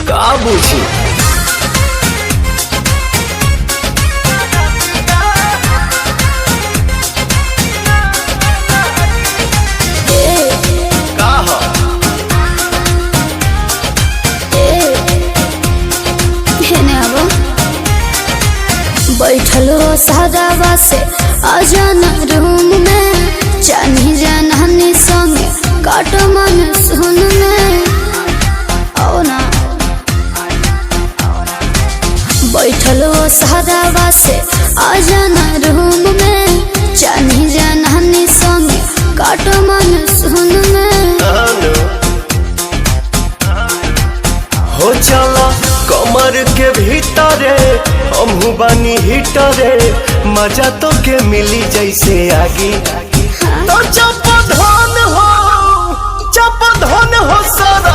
का बुझी बैठलो सादावा से आजाना रूम में जानी जानी संगे काटो मन सुन में आओ ना बैठलो सादावा से आजाना रूम में जानी जानी संगे काटो मन सुन में हो चला कमर के भीतरे हमहू बानी हिटरे मजा तो के मिली जैसे आगी तो चप धन हो सारा